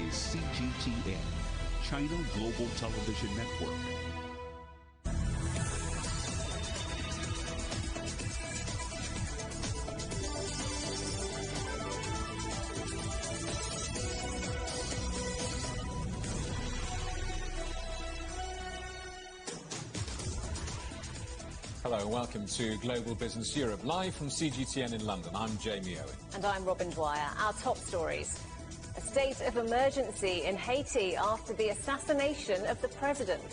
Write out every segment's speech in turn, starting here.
is CGTN, China Global Television Network. Hello and welcome to Global Business Europe, live from CGTN in London. I'm Jamie Owen. And I'm Robin Dwyer. Our top stories. A state of emergency in Haiti after the assassination of the president.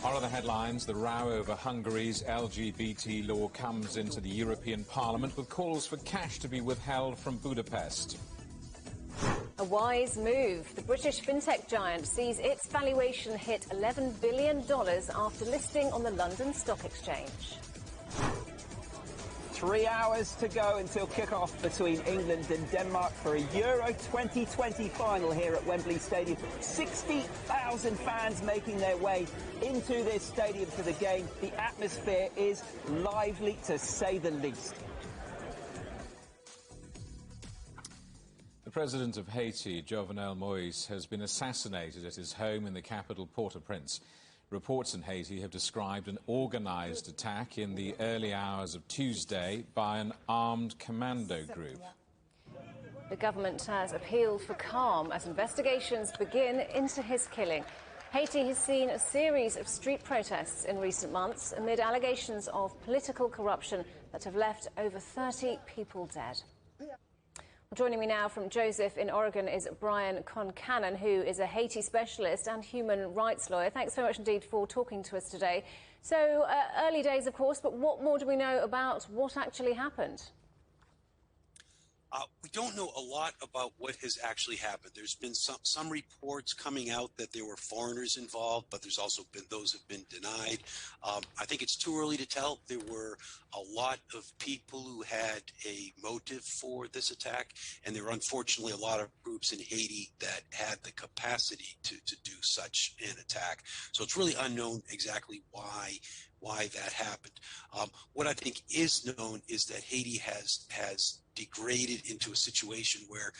Our other headlines: the row over Hungary's LGBT law comes into the European Parliament with calls for cash to be withheld from Budapest. A wise move. The British fintech giant sees its valuation hit $11 billion after listing on the London Stock Exchange. 3 hours to go until kick-off between England and Denmark for a Euro 2020 final here at Wembley Stadium. 60,000 fans making their way into this stadium for the game. The atmosphere is lively, to say the least. The president of Haiti, Jovenel Moïse, has been assassinated at his home in the capital, Port-au-Prince. Reports in Haiti have described an organised attack in the early hours of Tuesday by an armed commando group. The government has appealed for calm as investigations begin into his killing. Haiti has seen a series of street protests in recent months amid allegations of political corruption that have left over 30 people dead. Joining me now from Joseph in Oregon is Brian Concannon, who is a Haiti specialist and human rights lawyer. Thanks very much indeed for talking to us today. So, early days, of course, but what more do we know about what actually happened? We don't know a lot about what has actually happened. There's been some reports coming out that there were foreigners involved, but there's also been those have been denied. I think it's too early to tell. There were a lot of people who had a motive for this attack, and there were unfortunately a lot of groups in Haiti that had the capacity to do such an attack. So it's really unknown exactly why that happened. What I think is known is that Haiti has degraded into a situation where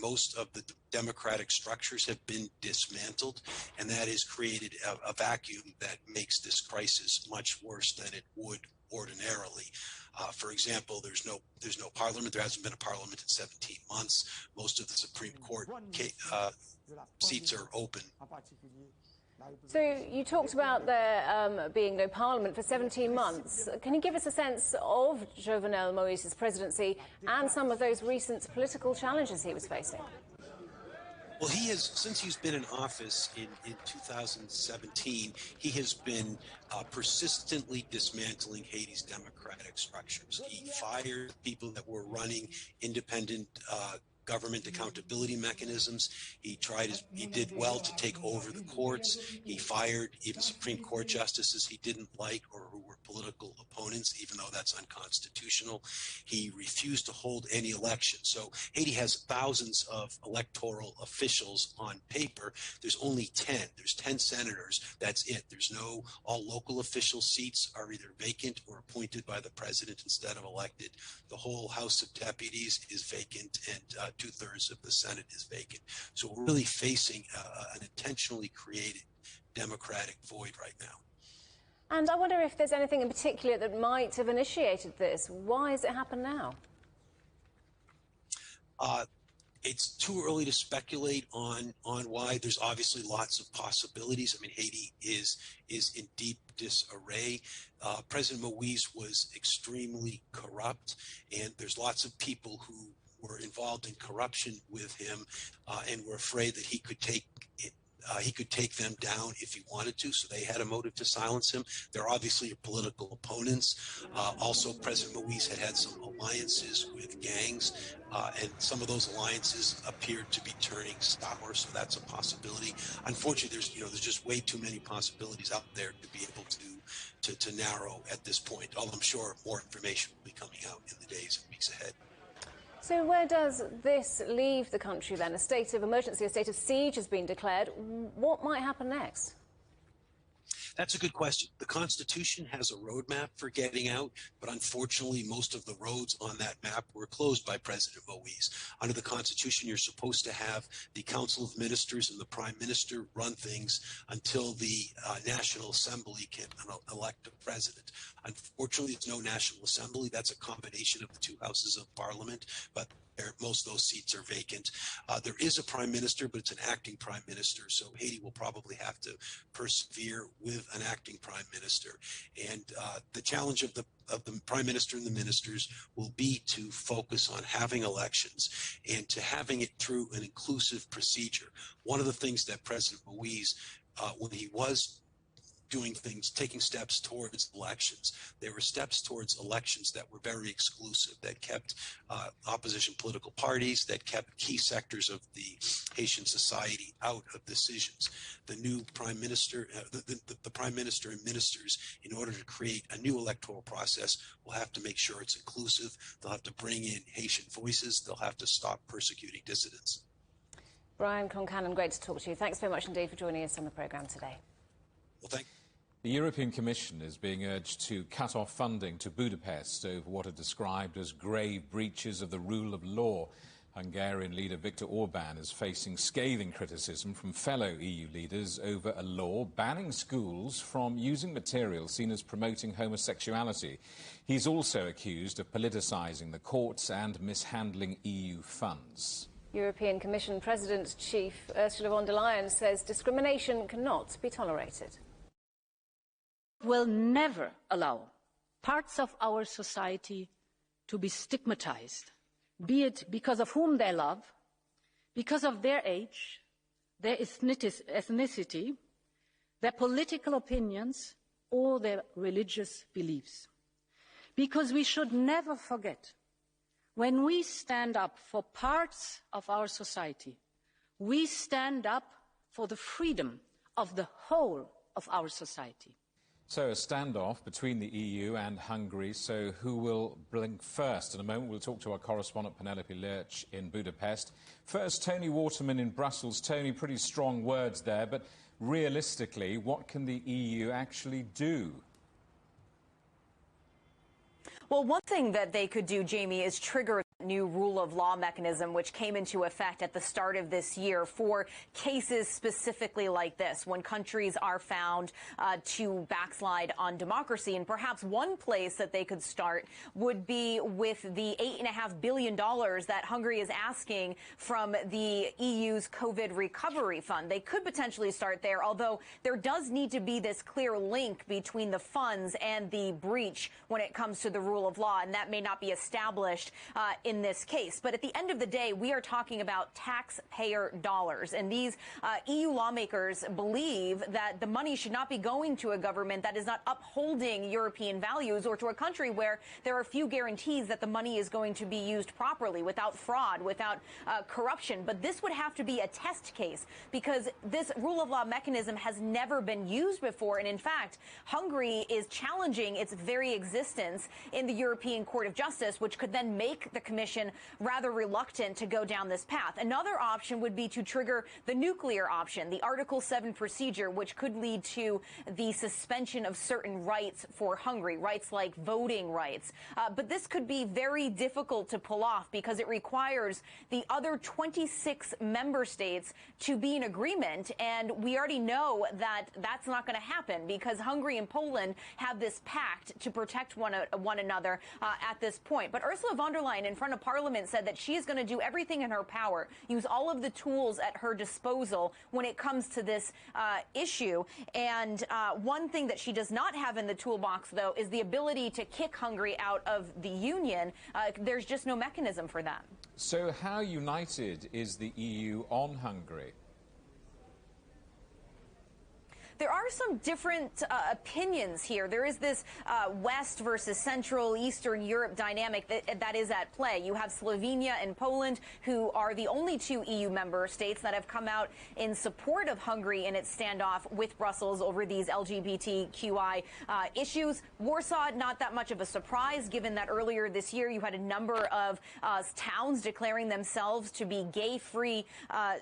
most of the democratic structures have been dismantled, and that has created a vacuum that makes this crisis much worse than it would ordinarily. For example, there's no parliament. There hasn't been a parliament in 17 months. Most of the Supreme Court seats are open. So you talked about there being no parliament for 17 months. Can you give us a sense of Jovenel Moïse's presidency and some of those recent political challenges he was facing? Well, he has, since he's been in office in 2017, he has been persistently dismantling Haiti's democratic structures. He fired people that were running independent government accountability mechanisms. He did well to take over the courts. He fired even Supreme Court justices he didn't like or who were political opponents, even though that's unconstitutional. He refused to hold any elections. So Haiti has thousands of electoral officials on paper. There's only 10. There's 10 senators. That's it. All local official seats are either vacant or appointed by the president instead of elected. The whole House of Deputies is vacant, and 2/3 of the Senate is vacant. So we're really facing an intentionally created democratic void right now. And I wonder if there's anything in particular that might have initiated this. Why has it happened now? It's too early to speculate on why. There's obviously lots of possibilities. I mean, Haiti is in deep disarray. President Moïse was extremely corrupt, and there's lots of people who were involved in corruption with him, and were afraid that he could take them down if he wanted to, so they had a motive to silence him. They're obviously your political opponents. Also, President Moïse had some alliances with gangs, and some of those alliances appeared to be turning sour, so that's a possibility. Unfortunately, there's just way too many possibilities out there to be able to narrow at this point, although I'm sure more information will be coming out in the days and weeks ahead. So where does this leave the country then? A state of emergency, a state of siege has been declared. What might happen next? That's a good question. The Constitution has a roadmap for getting out, but unfortunately, most of the roads on that map were closed by President Moise. Under the Constitution, you're supposed to have the Council of Ministers and the Prime Minister run things until the National Assembly can elect a president. Unfortunately, there's no National Assembly. That's a combination of the two houses of Parliament, but most of those seats are vacant. There is a prime minister, but it's an acting prime minister. So Haiti will probably have to persevere with an acting prime minister. And the challenge of the prime minister and the ministers will be to focus on having elections and to having it through an inclusive procedure. One of the things that President Moise, when he was doing things, taking steps towards elections. There were steps towards elections that were very exclusive, that kept opposition political parties, that kept key sectors of the Haitian society out of decisions. The new prime minister, the prime minister and ministers, in order to create a new electoral process, will have to make sure it's inclusive. They'll have to bring in Haitian voices. They'll have to stop persecuting dissidents. Brian Concannon, great to talk to you. Thanks very much indeed for joining us on the programme today. Well, thank you. The European Commission is being urged to cut off funding to Budapest over what are described as grave breaches of the rule of law. Hungarian leader Viktor Orban is facing scathing criticism from fellow EU leaders over a law banning schools from using material seen as promoting homosexuality. He's also accused of politicising the courts and mishandling EU funds. European Commission President-Chief Ursula von der Leyen says discrimination cannot be tolerated. Will never allow parts of our society to be stigmatized, be it because of whom they love, because of their age, their ethnicity, their political opinions, or their religious beliefs. Because we should never forget, when we stand up for parts of our society, we stand up for the freedom of the whole of our society. So a standoff between the EU and Hungary. So who will blink first? In a moment, we'll talk to our correspondent Penelope Lurch in Budapest. First, Tony Waterman in Brussels. Tony, pretty strong words there, but realistically, what can the EU actually do? Well, one thing that they could do, Jamie, is trigger new rule of law mechanism, which came into effect at the start of this year for cases specifically like this, when countries are found to backslide on democracy. And perhaps one place that they could start would be with the $8.5 billion that Hungary is asking from the EU's COVID recovery fund. They could potentially start there, although there does need to be this clear link between the funds and the breach when it comes to the rule of law, and that may not be established in this case. But at the end of the day, we are talking about taxpayer dollars, and these EU lawmakers believe that the money should not be going to a government that is not upholding European values, or to a country where there are few guarantees that the money is going to be used properly, without fraud, without corruption. But this would have to be a test case, because this rule of law mechanism has never been used before. And in fact, Hungary is challenging its very existence in the European Court of Justice, which could then make the Commission rather reluctant to go down this path. Another option would be to trigger the nuclear option, the Article 7 procedure, which could lead to the suspension of certain rights for Hungary, rights like voting rights. But this could be very difficult to pull off, because it requires the other 26 member states to be in agreement. And we already know that that's not going to happen, because Hungary and Poland have this pact to protect one another at this point. But Ursula von der Leyen, in front of Parliament, said that she is going to do everything in her power, use all of the tools at her disposal when it comes to this issue. And one thing that she does not have in the toolbox, though, is the ability to kick Hungary out of the Union. There's just no mechanism for that. So how united is the EU on Hungary? There are some different opinions here. There is this West versus Central Eastern Europe dynamic that is at play. You have Slovenia and Poland, who are the only two EU member states that have come out in support of Hungary in its standoff with Brussels over these LGBTQI issues. Warsaw, not that much of a surprise, given that earlier this year you had a number of towns declaring themselves to be gay-free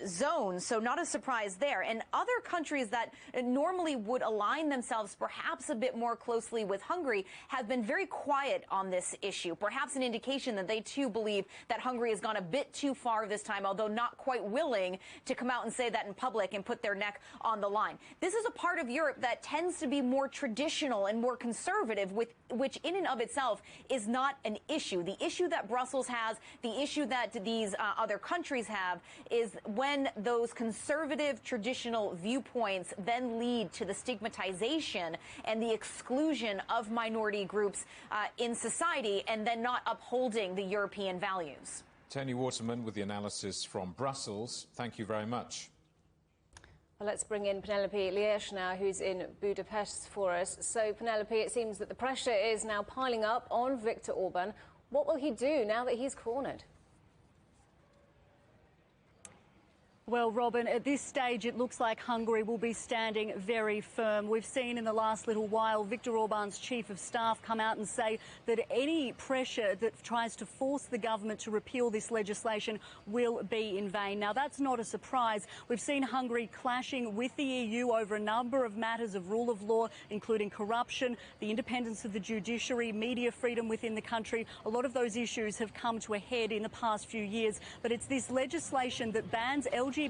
zones. So not a surprise there. And other countries that normally normally would align themselves perhaps a bit more closely with Hungary, have been very quiet on this issue. Perhaps an indication that they too believe that Hungary has gone a bit too far this time, although not quite willing to come out and say that in public and put their neck on the line. This is a part of Europe that tends to be more traditional and more conservative, which in and of itself is not an issue. The issue that Brussels has, the issue that these other countries have, is when those conservative traditional viewpoints then lead to the stigmatization and the exclusion of minority groups in society, and then not upholding the European values. Tony Waterman with the analysis from Brussels. Thank you very much. Well, let's bring in Penelope Liesch now, who's in Budapest for us. So, Penelope, it seems that the pressure is now piling up on Viktor Orban. What will he do now that he's cornered? Well, Robin, at this stage, it looks like Hungary will be standing very firm. We've seen in the last little while Viktor Orban's chief of staff come out and say that any pressure that tries to force the government to repeal this legislation will be in vain. Now, that's not a surprise. We've seen Hungary clashing with the EU over a number of matters of rule of law, including corruption, the independence of the judiciary, media freedom within the country. A lot of those issues have come to a head in the past few years. But it's this legislation that bans LGBT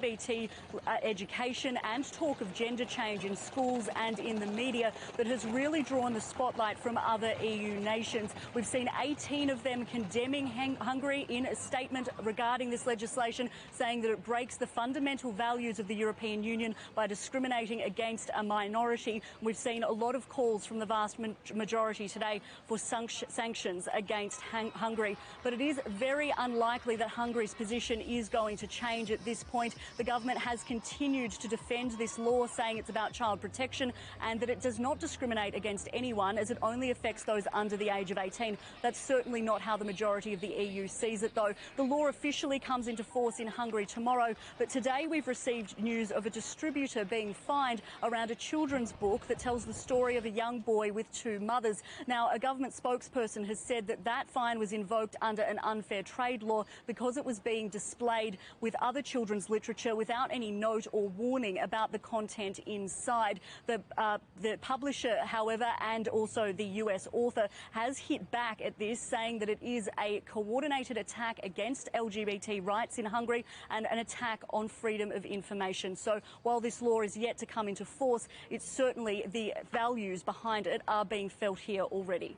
education and talk of gender change in schools and in the media that has really drawn the spotlight from other EU nations. We've seen 18 of them condemning Hungary in a statement regarding this legislation, saying that it breaks the fundamental values of the European Union by discriminating against a minority. We've seen a lot of calls from the vast majority today for sanctions against Hungary. But it is very unlikely that Hungary's position is going to change at this point. The government has continued to defend this law, saying it's about child protection and that it does not discriminate against anyone, as it only affects those under the age of 18. That's certainly not how the majority of the EU sees it, though. The law officially comes into force in Hungary tomorrow, but today we've received news of a distributor being fined around a children's book that tells the story of a young boy with two mothers. Now, a government spokesperson has said that that fine was invoked under an unfair trade law because it was being displayed with other children's literature without any note or warning about the content inside. The publisher, however, and also the US author has hit back at this, saying that it is a coordinated attack against LGBT rights in Hungary and an attack on freedom of information. So while this law is yet to come into force, it's certainly the values behind it are being felt here already.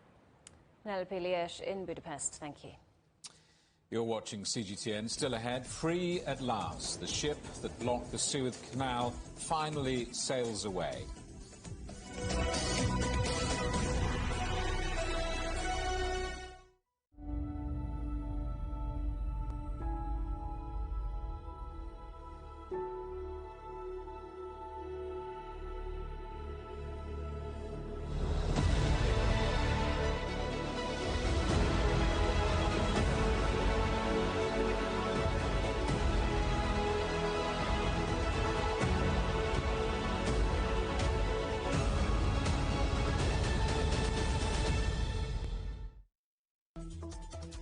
Penelope Liesch in Budapest. Thank you. You're watching CGTN. Still ahead, free at last. The ship that blocked the Suez Canal finally sails away.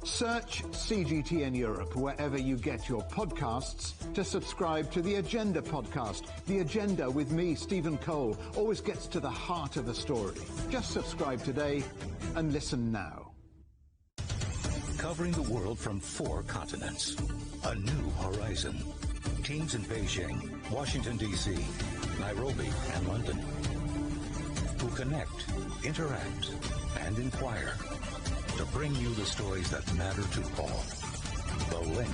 Search CGTN Europe wherever you get your podcasts to subscribe to The Agenda podcast. The Agenda with me, Stephen Cole, always gets to the heart of the story. Just subscribe today and listen now. Covering the world from 4 continents. A new horizon. Teams in Beijing, Washington, D.C., Nairobi, and London. Who connect, interact, and inquire to bring you the stories that matter to all. The Link,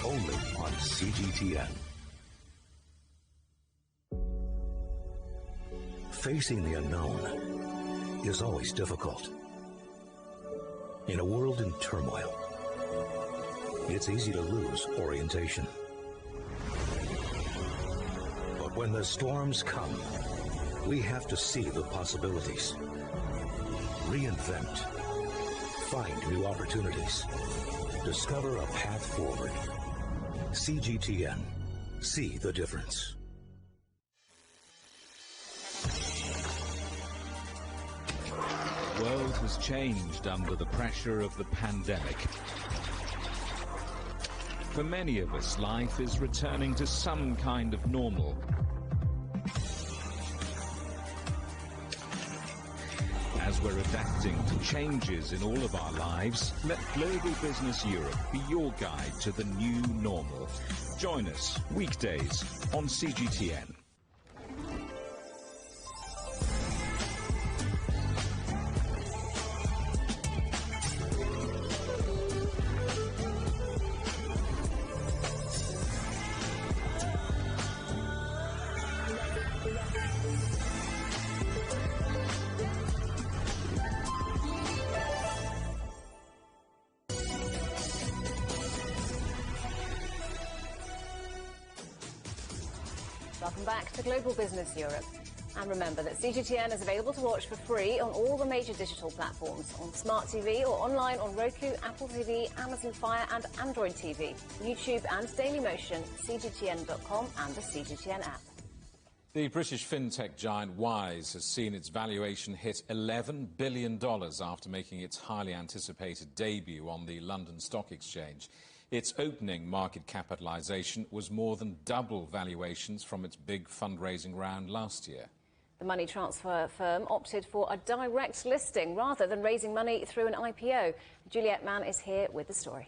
only on CGTN. Facing the unknown is always difficult. In a world in turmoil, it's easy to lose orientation. But when the storms come, we have to see the possibilities. Reinvent. Find new opportunities. Discover a path forward. CGTN. See the difference. The world has changed under the pressure of the pandemic. For many of us, life is returning to some kind of normal. As we're adapting to changes in all of our lives, let Global Business Europe be your guide to the new normal. Join us weekdays on CGTN. Welcome back to Global Business Europe. And remember that CGTN is available to watch for free on all the major digital platforms, on Smart TV or online on Roku, Apple TV, Amazon Fire and Android TV, YouTube and Dailymotion, CGTN.com and the CGTN app. The British fintech giant Wise has seen its valuation hit $11 billion after making its highly anticipated debut on the London Stock Exchange. Its opening market capitalisation was more than double valuations from its big fundraising round last year. The money transfer firm opted for a direct listing rather than raising money through an IPO. Juliette Mann is here with the story.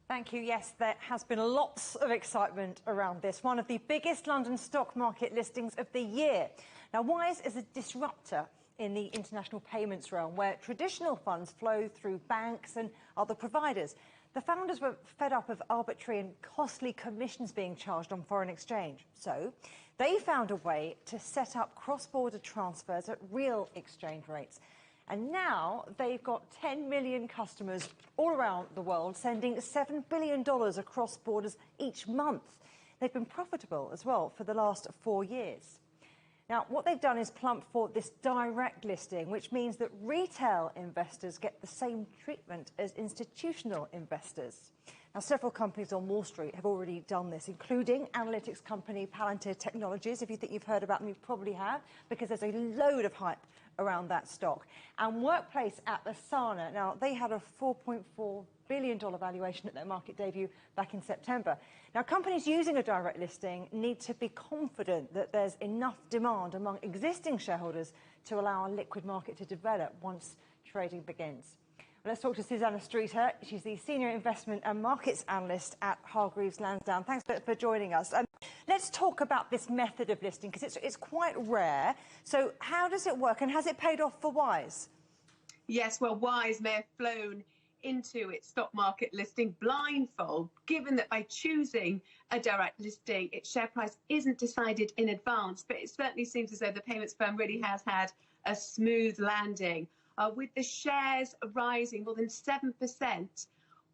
Thank you. Yes, there has been lots of excitement around this, one of the biggest London stock market listings of the year. Now, Wise is a disruptor in the international payments realm, where traditional funds flow through banks and other providers. The founders were fed up of arbitrary and costly commissions being charged on foreign exchange. So they found a way to set up cross-border transfers at real exchange rates. And now they've got 10 million customers all around the world, sending $7 billion across borders each month. They've been profitable as well for the last 4 years. Now, what they've done is plump for this direct listing, which means that retail investors get the same treatment as institutional investors. Now, several companies on Wall Street have already done this, including analytics company Palantir Technologies. If you think you've heard about them, you probably have, because there's a load of hype around that stock. And Workplace at Asana, now, they had a $4.4 billion valuation at their market debut back in September. Now, companies using a direct listing need to be confident that there's enough demand among existing shareholders to allow a liquid market to develop once trading begins. Well, let's talk to Susanna Streeter. She's the Senior Investment and Markets Analyst at Hargreaves Lansdown. Thanks for joining us. Let's talk about this method of listing, because it's quite rare. So how does it work, and has it paid off for Wise? Yes, well, Wise may have flown into its stock market listing blindfold, given that by choosing a direct listing, its share price isn't decided in advance. But it certainly seems as though the payments firm really has had a smooth landing, with the shares rising more than 7%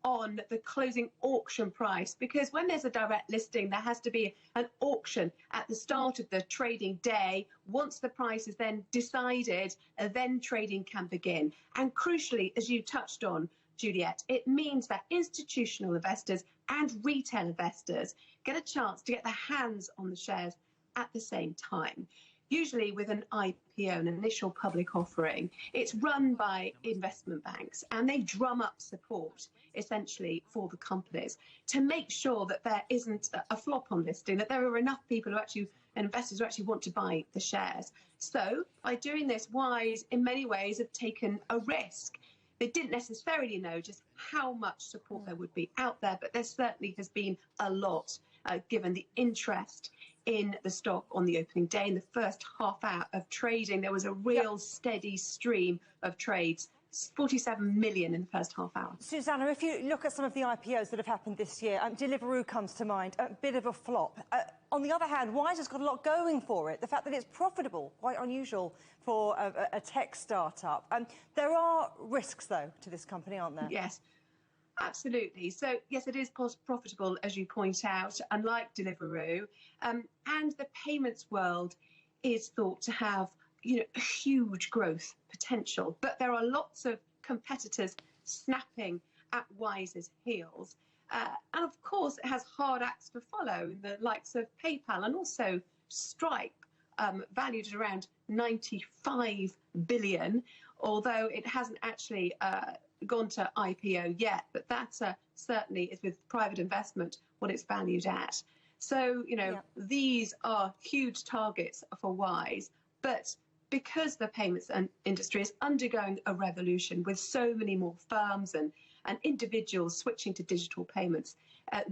on the closing auction price, because when there's a direct listing, there has to be an auction at the start of the trading day. Once the price is then decided, then trading can begin. And crucially, as you touched on, Juliette, it means that institutional investors and retail investors get a chance to get their hands on the shares at the same time. Usually with an IPO, an initial public offering, it's run by investment banks, and they drum up support essentially for the companies to make sure that there isn't a flop on listing, that there are enough people who actually, investors who actually want to buy the shares. So by doing this, Wise in many ways have taken a risk. They didn't necessarily know just how much support there would be out there, but there certainly has been a lot, given the interest in the stock on the opening day. In the first half hour of trading, there was a real steady stream of trades, 47 million in the first half hour. Susanna, if you look at some of the IPOs that have happened this year, Deliveroo comes to mind, a bit of a flop. On the other hand, Wise has got a lot going for it. The fact that it's profitable, quite unusual for a tech startup. There are risks, though, to this company, aren't there? Yes. Absolutely. So, yes, it is profitable, as you point out, unlike Deliveroo. And the payments world is thought to have, huge growth potential. But there are lots of competitors snapping at Wise's heels. And, of course, it has hard acts to follow, the likes of PayPal and also Stripe, valued at around 95 billion, although it hasn't actually gone to IPO yet, but that certainly is with private investment what it's valued at. So, these are huge targets for Wise, but because the payments industry is undergoing a revolution with so many more firms and individuals switching to digital payments,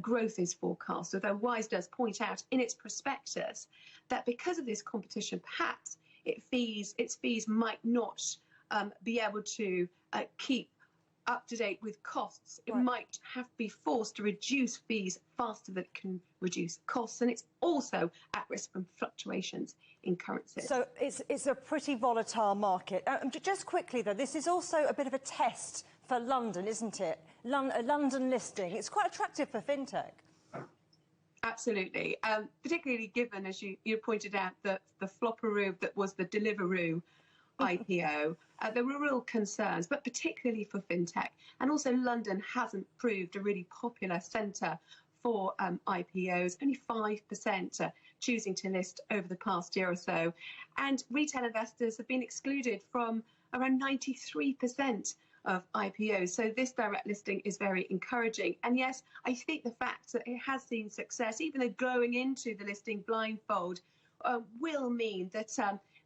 growth is forecast, although Wise does point out in its prospectus that because of this competition, perhaps its fees might not be able to keep up to date with costs. It might have to be forced to reduce fees faster than it can reduce costs, and it's also at risk from fluctuations in currencies. So it's a pretty volatile market. Just quickly, though, this is also a bit of a test for London, isn't it? A London listing. It's quite attractive for fintech. Absolutely, particularly given, as you pointed out, the flopperoo that was the Deliveroo IPO. There were real concerns, but particularly for fintech. And also London hasn't proved a really popular centre for IPOs, only 5% choosing to list over the past year or so. And retail investors have been excluded from around 93% of IPOs. So this direct listing is very encouraging. And yes, I think the fact that it has seen success, even though going into the listing blindfold, will mean that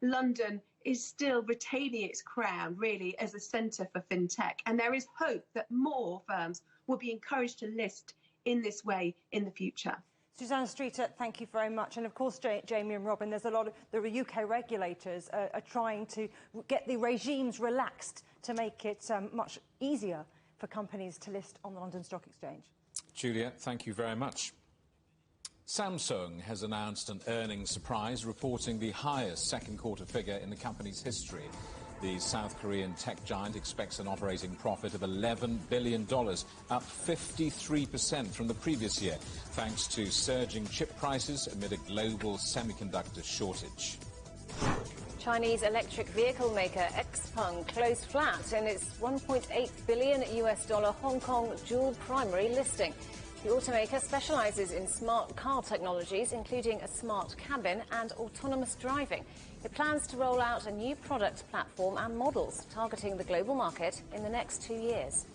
London is still retaining its crown, really, as a centre for fintech. And there is hope that more firms will be encouraged to list in this way in the future. Susanna Streeter, thank you very much. And of course, Jamie and Robin, there's a lot of the UK regulators are trying to get the regimes relaxed to make it much easier for companies to list on the London Stock Exchange. Julia, thank you very much. Samsung has announced an earnings surprise, reporting the highest second quarter figure in the company's history. The South Korean tech giant expects an operating profit of $11 billion, up 53% from the previous year, thanks to surging chip prices amid a global semiconductor shortage. Chinese electric vehicle maker Xpeng closed flat in its $1.8 billion Hong Kong dual primary listing. The automaker specialises in smart car technologies, including a smart cabin and autonomous driving. It plans to roll out a new product platform and models targeting the global market in the next 2 years.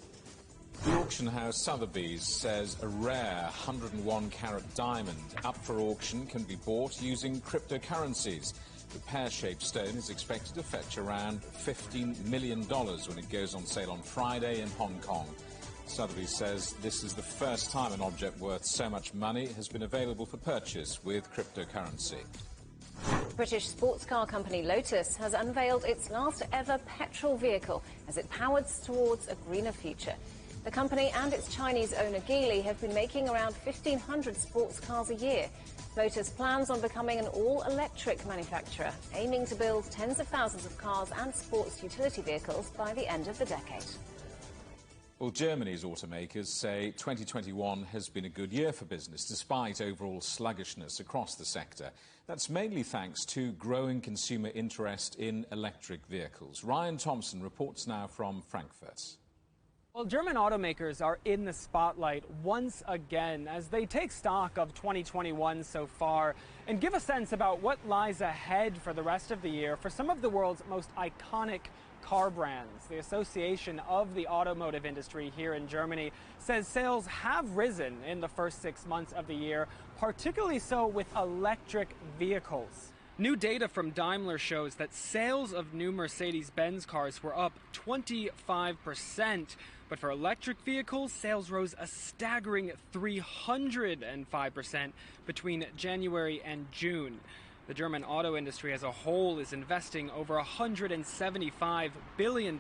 The auction house Sotheby's says a rare 101-carat diamond up for auction can be bought using cryptocurrencies. The pear-shaped stone is expected to fetch around $15 million when it goes on sale on Friday in Hong Kong. Sotheby's says this is the first time an object worth so much money has been available for purchase with cryptocurrency. British sports car company Lotus has unveiled its last ever petrol vehicle as it powers towards a greener future. The company and its Chinese owner Geely have been making around 1,500 sports cars a year. Lotus plans on becoming an all-electric manufacturer, aiming to build tens of thousands of cars and sports utility vehicles by the end of the decade. Well, Germany's automakers say 2021 has been a good year for business, despite overall sluggishness across the sector. That's mainly thanks to growing consumer interest in electric vehicles. Ryan Thompson reports now from Frankfurt. Well, German automakers are in the spotlight once again as they take stock of 2021 so far and give a sense about what lies ahead for the rest of the year for some of the world's most iconic car brands. The Association of the Automotive Industry here in Germany says sales have risen in the first 6 months of the year, particularly so with electric vehicles. New data from Daimler shows that sales of new Mercedes-Benz cars were up 25%, but for electric vehicles, sales rose a staggering 305% between January and June. The German auto industry as a whole is investing over $175 billion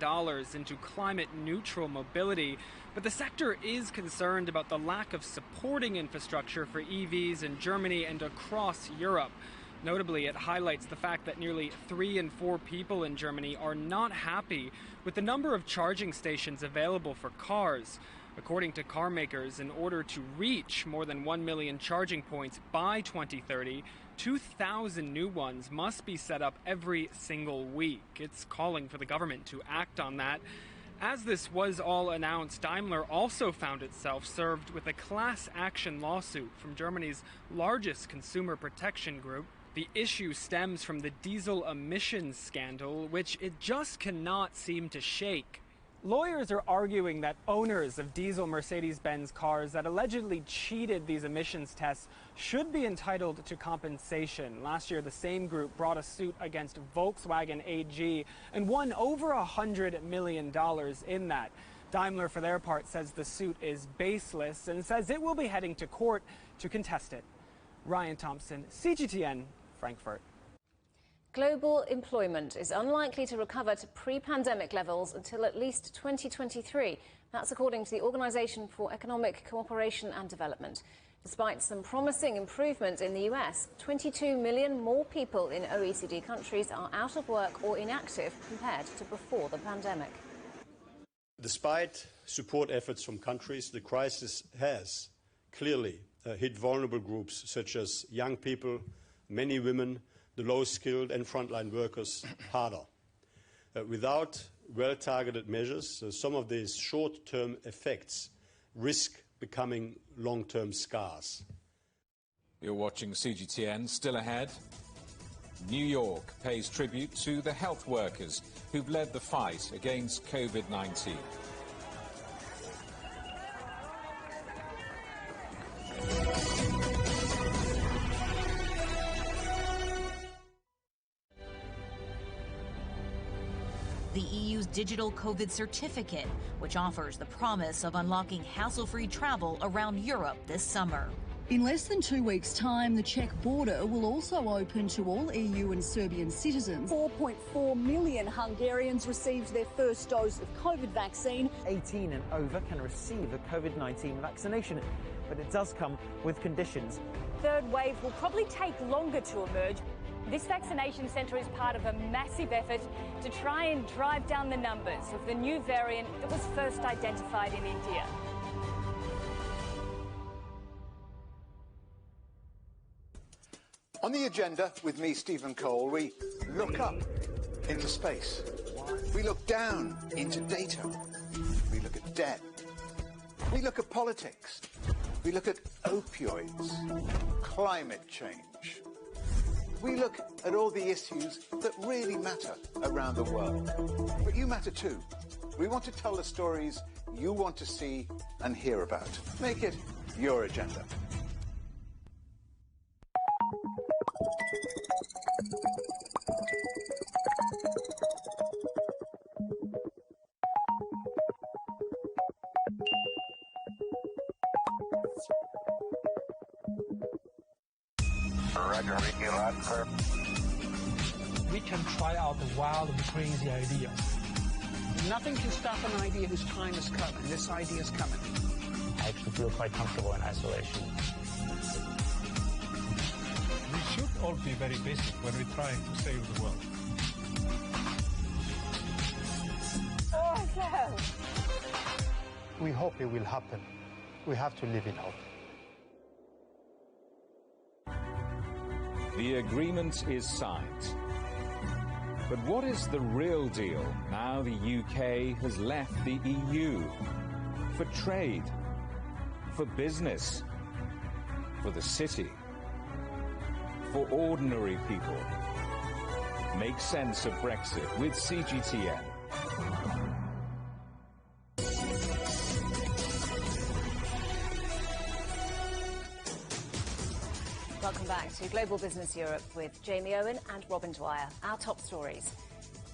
into climate-neutral mobility, but the sector is concerned about the lack of supporting infrastructure for EVs in Germany and across Europe. Notably, it highlights the fact that nearly 3 in 4 people in Germany are not happy with the number of charging stations available for cars. According to car makers, in order to reach more than 1 million charging points by 2030, 2,000 new ones must be set up every single week. It's calling for the government to act on that. As this was all announced, Daimler also found itself served with a class action lawsuit from Germany's largest consumer protection group. The issue stems from the diesel emissions scandal, which it just cannot seem to shake. Lawyers are arguing that owners of diesel Mercedes-Benz cars that allegedly cheated these emissions tests should be entitled to compensation. Last year, the same group brought a suit against Volkswagen AG and won over $100 million in that. Daimler, for their part, says the suit is baseless and says it will be heading to court to contest it. Ryan Thompson, CGTN, Frankfurt. Global employment is unlikely to recover to pre-pandemic levels until at least 2023. That's according to the Organization for Economic Cooperation and Development. Despite some promising improvement in the US, 22 million more people in OECD countries are out of work or inactive compared to before the pandemic. Despite support efforts from countries, the crisis has clearly hit vulnerable groups such as young people, many women, the low-skilled and frontline workers harder. Without well-targeted measures, some of these short-term effects risk becoming long-term scars. You're watching CGTN. Still ahead, New York pays tribute to the health workers who've led the fight against COVID-19. The EU's digital COVID certificate, which offers the promise of unlocking hassle-free travel around Europe this summer. In less than 2 weeks' time, the Czech border will also open to all EU and Serbian citizens. 4.4 million Hungarians received their first dose of COVID vaccine. 18 and over can receive the COVID-19 vaccination, but it does come with conditions. Third wave will probably take longer to emerge. This vaccination centre is part of a massive effort to try and drive down the numbers of the new variant that was first identified in India. On the agenda with me, Stephen Cole, we look up into space. We look down into data. We look at debt. We look at politics. We look at opioids, climate change. We look at all the issues that really matter around the world. But you matter too. We want to tell the stories you want to see and hear about. Make it your agenda. We can try out the wild and crazy ideas. Nothing can stop an idea whose time has come, and this idea is coming. I actually feel quite comfortable in isolation. We should all be very basic when we're trying to save the world. Awesome! We hope it will happen. We have to live in hope. The agreement is signed. But what is the real deal now the UK has left the EU? For trade, for business, for the city, for ordinary people. Make sense of Brexit with CGTN. Welcome back to Global Business Europe with Jamie Owen and Robin Dwyer. Our top stories.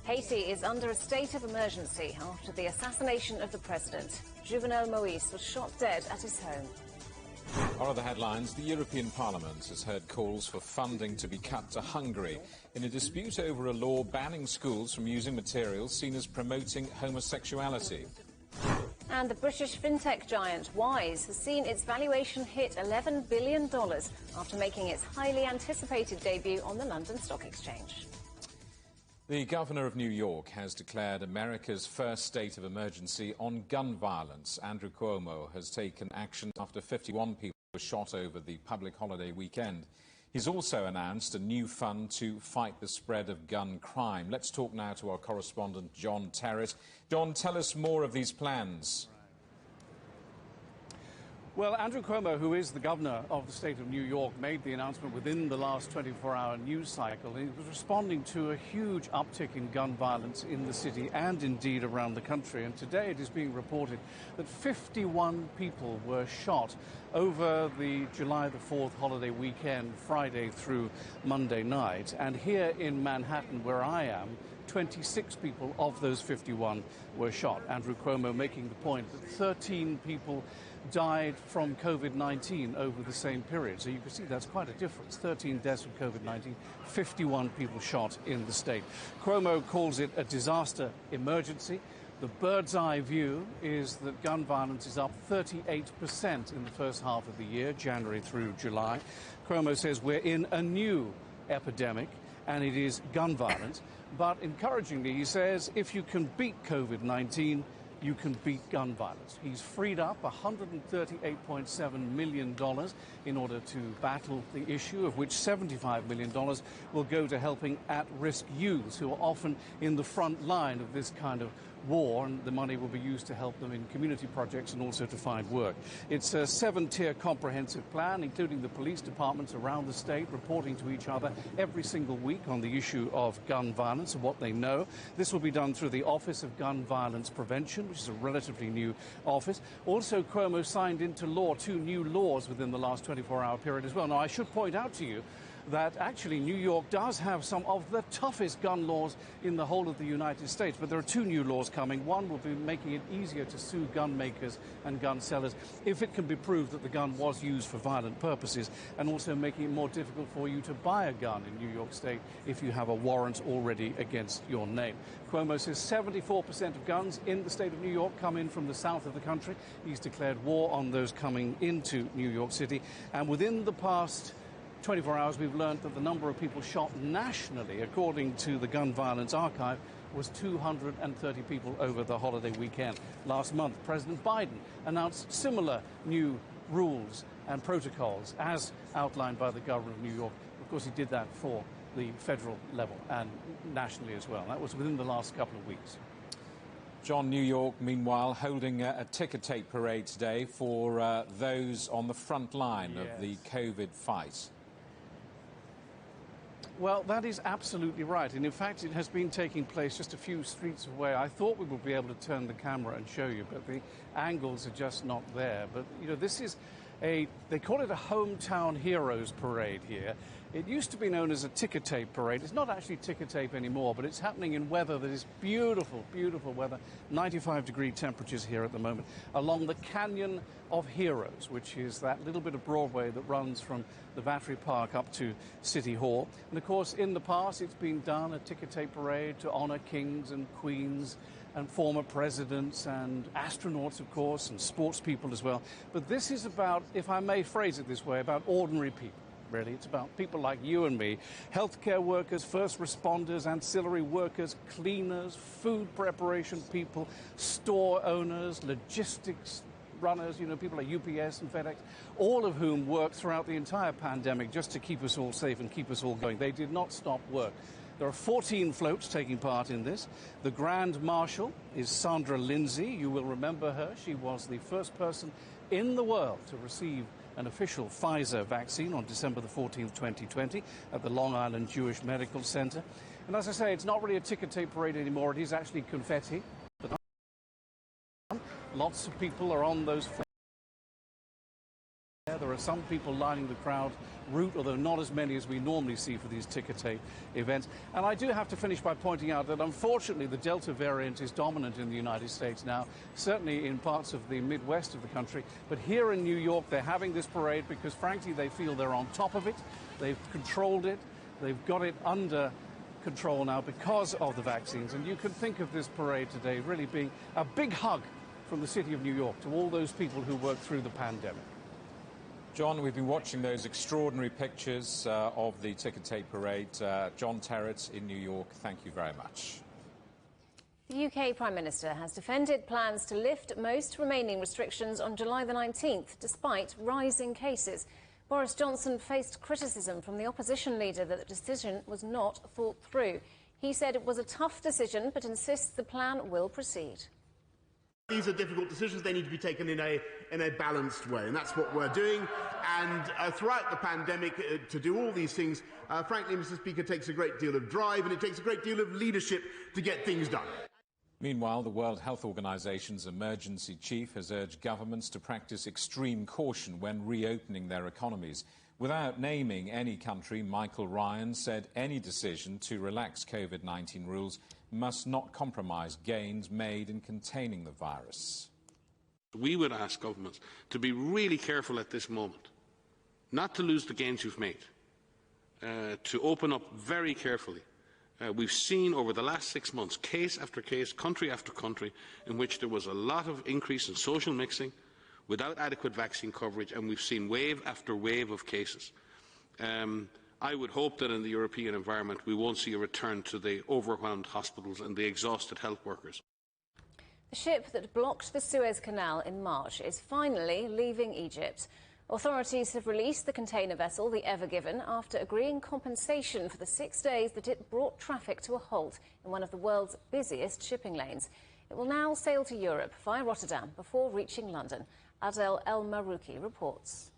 Haiti is under a state of emergency after the assassination of the president. Jovenel Moïse was shot dead at his home. Our other headlines, the European Parliament has heard calls for funding to be cut to Hungary in a dispute over a law banning schools from using materials seen as promoting homosexuality. And the British fintech giant Wise has seen its valuation hit $11 billion after making its highly anticipated debut on the London Stock Exchange. The governor of New York has declared America's first state of emergency on gun violence. Andrew Cuomo has taken action after 51 people were shot over the public holiday weekend. He's also announced a new fund to fight the spread of gun crime. Let's talk now to our correspondent, John Terrett. John, tell us more of these plans. Well, Andrew Cuomo, who is the governor of the state of New York, made the announcement within the last 24-hour news cycle. He was responding to a huge uptick in gun violence in the city and indeed around the country. And today it is being reported that 51 people were shot over the July the 4th holiday weekend, Friday through Monday night. And here in Manhattan, where I am, 26 people of those 51 were shot. Andrew Cuomo making the point that 13 people died from COVID-19 over the same period. So you can see that's quite a difference. 13 deaths from COVID-19, 51 people shot in the state. Cuomo calls it a disaster emergency. The bird's eye view is that gun violence is up 38% in the first half of the year, January through July. Cuomo says we're in a new epidemic, and it is gun violence. But encouragingly, he says, if you can beat COVID-19, you can beat gun violence. He's freed up $138.7 million in order to battle the issue, of which $75 million will go to helping at-risk youths who are often in the front line of this kind of war, and the money will be used to help them in community projects and also to find work. It's a 7-tier comprehensive plan, including the police departments around the state reporting to each other every single week on the issue of gun violence and what they know. This will be done through the Office of Gun Violence Prevention, which is a relatively new office. Also, Cuomo signed into law 2 new laws within the last 24-hour period as well. Now, I should point out to you that actually New York does have some of the toughest gun laws in the whole of the United States. But there are 2 new laws coming. One will be making it easier to sue gun makers and gun sellers if it can be proved that the gun was used for violent purposes, and also making it more difficult for you to buy a gun in New York State if you have a warrant already against your name. Cuomo says 74% of guns in the state of New York come in from the south of the country. He's declared war on those coming into New York City. And within the past 24 hours, we've learned that the number of people shot nationally, according to the Gun Violence Archive, was 230 people over the holiday weekend. Last month, President Biden announced similar new rules and protocols as outlined by the governor of New York. Of course, he did that for the federal level and nationally as well. That was within the last couple of weeks. John, New York, meanwhile, holding a ticker tape parade today for those on the front line of the COVID fight. Well, that is absolutely right. And in fact, it has been taking place just a few streets away. I thought we would be able to turn the camera and show you, but the angles are just not there. But, you know, this is they call it a hometown heroes parade here. It used to be known as a ticker tape parade. It's not actually ticker tape anymore, but it's happening in weather that is beautiful, beautiful weather. 95-degree temperatures here at the moment, along the Canyon of Heroes, which is that little bit of Broadway that runs from the Battery Park up to City Hall. And of course, in the past, it's been done, a ticker tape parade to honor kings and queens and former presidents and astronauts, of course, and sports people as well. But this is about, if I may phrase it this way, about ordinary people. Really, it's about people like you and me, healthcare workers, first responders, ancillary workers, cleaners, food preparation people, store owners, logistics runners, you know, people like UPS and FedEx, all of whom worked throughout the entire pandemic just to keep us all safe and keep us all going. They did not stop work. There are 14 floats taking part in this. The Grand Marshal is Sandra Lindsay. You will remember her. She was the first person in the world to receive an official Pfizer vaccine on December the 14th, 2020, at the Long Island Jewish Medical Center. And as I say, it's not really a ticker tape parade anymore. It is actually confetti. Lots of people are on those floats. There are some people lining the crowd route, although not as many as we normally see for these ticker tape events. And I do have to finish by pointing out that unfortunately the Delta variant is dominant in the United States now, certainly in parts of the Midwest of the country. But here in New York, they're having this parade because, frankly, they feel they're on top of it. They've controlled it. They've got it under control now because of the vaccines. And you can think of this parade today really being a big hug from the city of New York to all those people who worked through the pandemic. John, we've been watching those extraordinary pictures of the ticker tape parade. John Terrett in New York, thank you very much. The UK Prime Minister has defended plans to lift most remaining restrictions on July the 19th, despite rising cases. Boris Johnson faced criticism from the opposition leader that the decision was not thought through. He said it was a tough decision, but insists the plan will proceed. These are difficult decisions. They need to be taken in a balanced way, and that's what we're doing. And throughout the pandemic, to do all these things, frankly, Mr. Speaker, takes a great deal of drive and it takes a great deal of leadership to get things done. Meanwhile, the World Health Organization's emergency chief has urged governments to practice extreme caution when reopening their economies. Without naming any country, Michael Ryan said any decision to relax COVID-19 rules must not compromise gains made in containing the virus. We would ask governments to be really careful at this moment, not to lose the gains you've made, to open up very carefully. We've seen over the last 6 months, case after case, country after country, in which there was a lot of increase in social mixing without adequate vaccine coverage, and we've seen wave after wave of cases. I would hope that in the European environment we won't see a return to the overwhelmed hospitals and the exhausted health workers. The ship that blocked the Suez Canal in March is finally leaving Egypt. Authorities have released the container vessel, the Ever Given, after agreeing compensation for the 6 days that it brought traffic to a halt in one of the world's busiest shipping lanes. It will now sail to Europe via Rotterdam before reaching London. Adel El Marouki reports.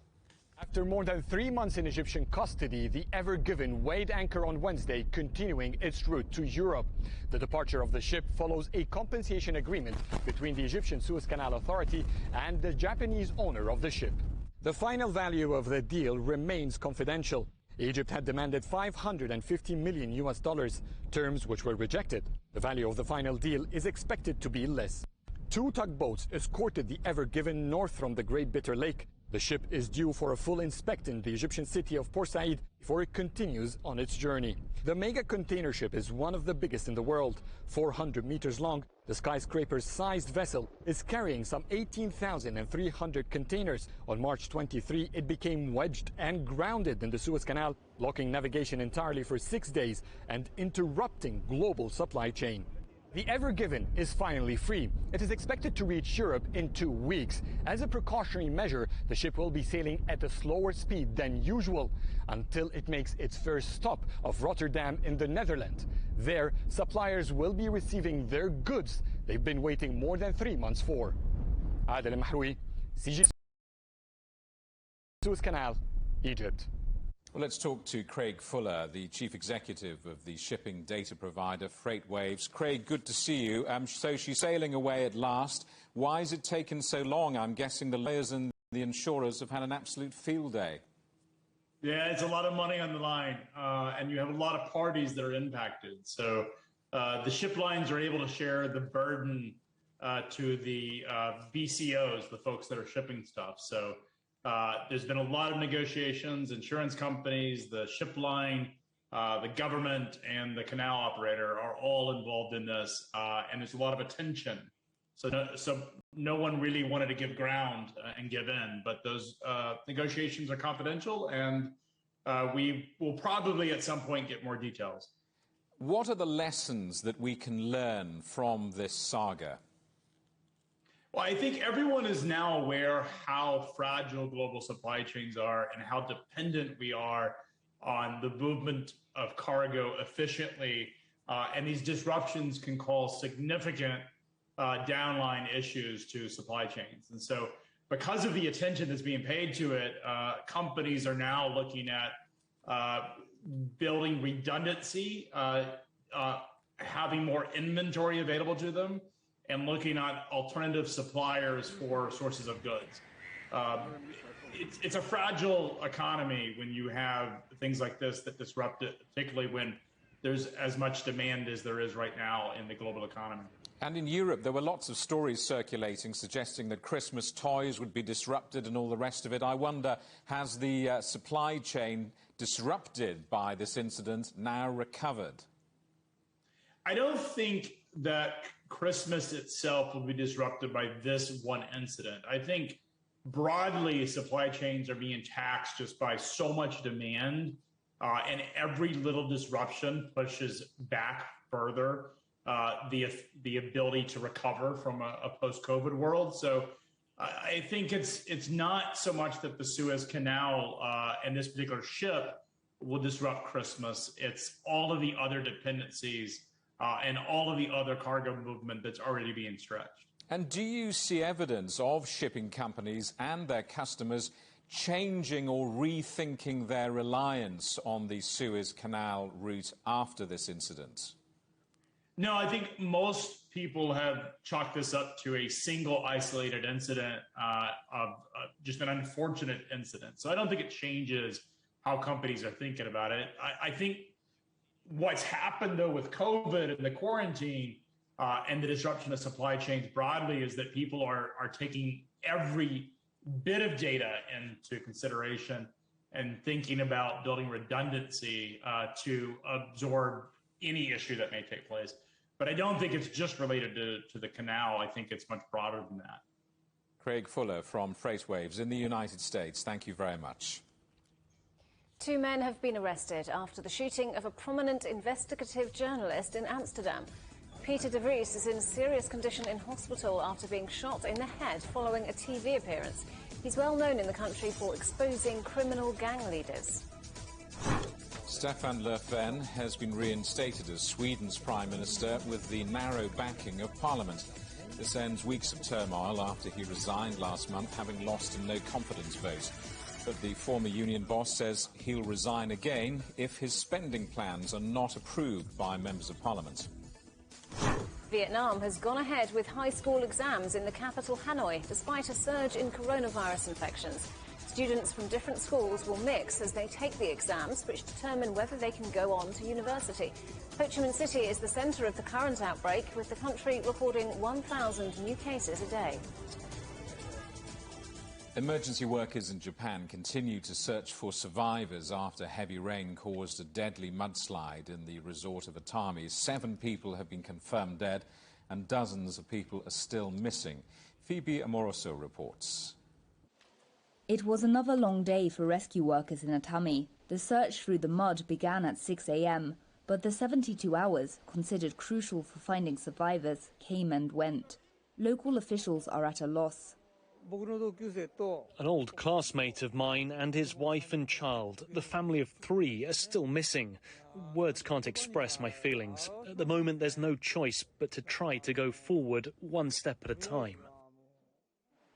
After more than 3 months in Egyptian custody, the Ever Given weighed anchor on Wednesday, continuing its route to Europe. The departure of the ship follows a compensation agreement between the Egyptian Suez Canal Authority and the Japanese owner of the ship. The final value of the deal remains confidential. Egypt had demanded $550 million, terms which were rejected. The value of the final deal is expected to be less. 2 tugboats escorted the Ever Given north from the Great Bitter Lake. The ship is due for a full inspection in the Egyptian city of Port Said before it continues on its journey. The mega container ship is one of the biggest in the world. 400 meters long, the skyscraper-sized vessel is carrying some 18,300 containers. On March 23, it became wedged and grounded in the Suez Canal, blocking navigation entirely for 6 days and interrupting global supply chain. The Ever Given is finally free. It is expected to reach Europe in 2 weeks. As a precautionary measure, the ship will be sailing at a slower speed than usual until it makes its first stop of Rotterdam in the Netherlands. There, suppliers will be receiving their goods they've been waiting more than 3 months for. Adel Mahroui, CGTN Suez Canal, Egypt. Well, let's talk to Craig Fuller, the chief executive of the shipping data provider FreightWaves. Craig, good to see you. So she's sailing away at last. Why has it taken so long? I'm guessing the lawyers and the insurers have had an absolute field day. Yeah, it's a lot of money on the line, and you have a lot of parties that are impacted. So the ship lines are able to share the burden to the BCOs, the folks that are shipping stuff. So there's been a lot of negotiations. Insurance companies, the ship line, the government, and the canal operator are all involved in this, and there's a lot of attention. So no one really wanted to give ground and give in, but those negotiations are confidential, and we will probably at some point get more details. What are the lessons that we can learn from this saga? Well, I think everyone is now aware how fragile global supply chains are and how dependent we are on the movement of cargo efficiently. And these disruptions can cause significant downline issues to supply chains. And so because of the attention that's being paid to it, companies are now looking at building redundancy, having more inventory available to them, and looking at alternative suppliers for sources of goods. It's a fragile economy when you have things like this that disrupt it, particularly when there's as much demand as there is right now in the global economy. And in Europe, there were lots of stories circulating suggesting that Christmas toys would be disrupted and all the rest of it. I wonder, has the supply chain disrupted by this incident now recovered? I don't think that Christmas itself will be disrupted by this one incident. I think broadly supply chains are being taxed just by so much demand, and every little disruption pushes back further the ability to recover from a post-COVID world. So I think it's not so much that the Suez Canal and this particular ship will disrupt Christmas. It's all of the other dependencies and all of the other cargo movement that's already being stretched. And do you see evidence of shipping companies and their customers changing or rethinking their reliance on the Suez Canal route after this incident? No, I think most people have chalked this up to a single isolated incident of just an unfortunate incident. So I don't think it changes how companies are thinking about it. I think what's happened, though, with COVID and the quarantine and the disruption of supply chains broadly is that people are taking every bit of data into consideration and thinking about building redundancy to absorb any issue that may take place. But I don't think it's just related to the canal. I think it's much broader than that. Craig Fuller from FreightWaves in the United States. Thank you very much. 2 men have been arrested after the shooting of a prominent investigative journalist in Amsterdam. Peter de Vries is in serious condition in hospital after being shot in the head following a TV appearance. He's well known in the country for exposing criminal gang leaders. Stefan Löfven has been reinstated as Sweden's Prime Minister with the narrow backing of Parliament. This ends weeks of turmoil after he resigned last month, having lost a no-confidence vote. But the former union boss says he'll resign again if his spending plans are not approved by members of Parliament. Vietnam has gone ahead with high school exams in the capital Hanoi, despite a surge in coronavirus infections. Students from different schools will mix as they take the exams, which determine whether they can go on to university. Ho Chi Minh City is the centre of the current outbreak, with the country recording 1,000 new cases a day. Emergency workers in Japan continue to search for survivors after heavy rain caused a deadly mudslide in the resort of Atami. 7 people have been confirmed dead and dozens of people are still missing. Phoebe Amoroso reports. It was another long day for rescue workers in Atami. The search through the mud began at 6 a.m, but the 72 hours, considered crucial for finding survivors, came and went. Local officials are at a loss. An old classmate of mine and his wife and child, the family of 3, are still missing. Words can't express my feelings. At the moment, there's no choice but to try to go forward one step at a time.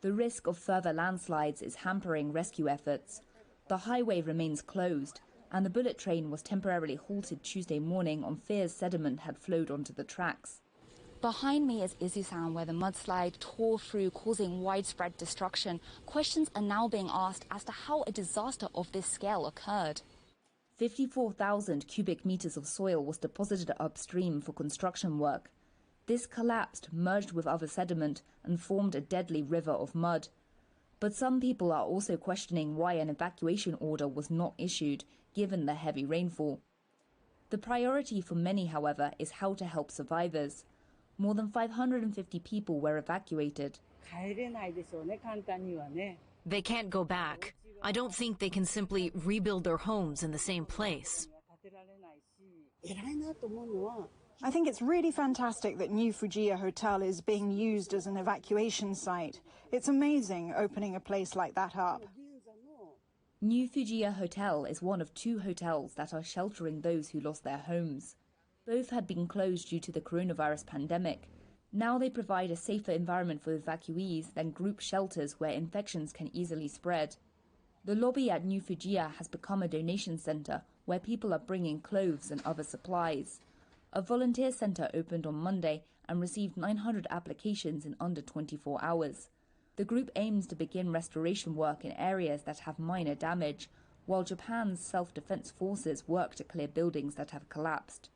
The risk of further landslides is hampering rescue efforts. The highway remains closed, and the bullet train was temporarily halted Tuesday morning on fears sediment had flowed onto the tracks. Behind me is Izusan, where the mudslide tore through, causing widespread destruction. Questions are now being asked as to how a disaster of this scale occurred. 54,000 cubic meters of soil was deposited upstream for construction work. This collapsed, merged with other sediment, and formed a deadly river of mud. But some people are also questioning why an evacuation order was not issued, given the heavy rainfall. The priority for many, however, is how to help survivors. More than 550 people were evacuated. They can't go back. I don't think they can simply rebuild their homes in the same place. I think it's really fantastic that New Fujiya Hotel is being used as an evacuation site. It's amazing opening a place like that up. New Fujiya Hotel is one of 2 hotels that are sheltering those who lost their homes. Both had been closed due to the coronavirus pandemic. Now they provide a safer environment for evacuees than group shelters where infections can easily spread. The lobby at New Fujiya has become a donation center where people are bringing clothes and other supplies. A volunteer center opened on Monday and received 900 applications in under 24 hours. The group aims to begin restoration work in areas that have minor damage, while Japan's self-defense forces work to clear buildings that have collapsed.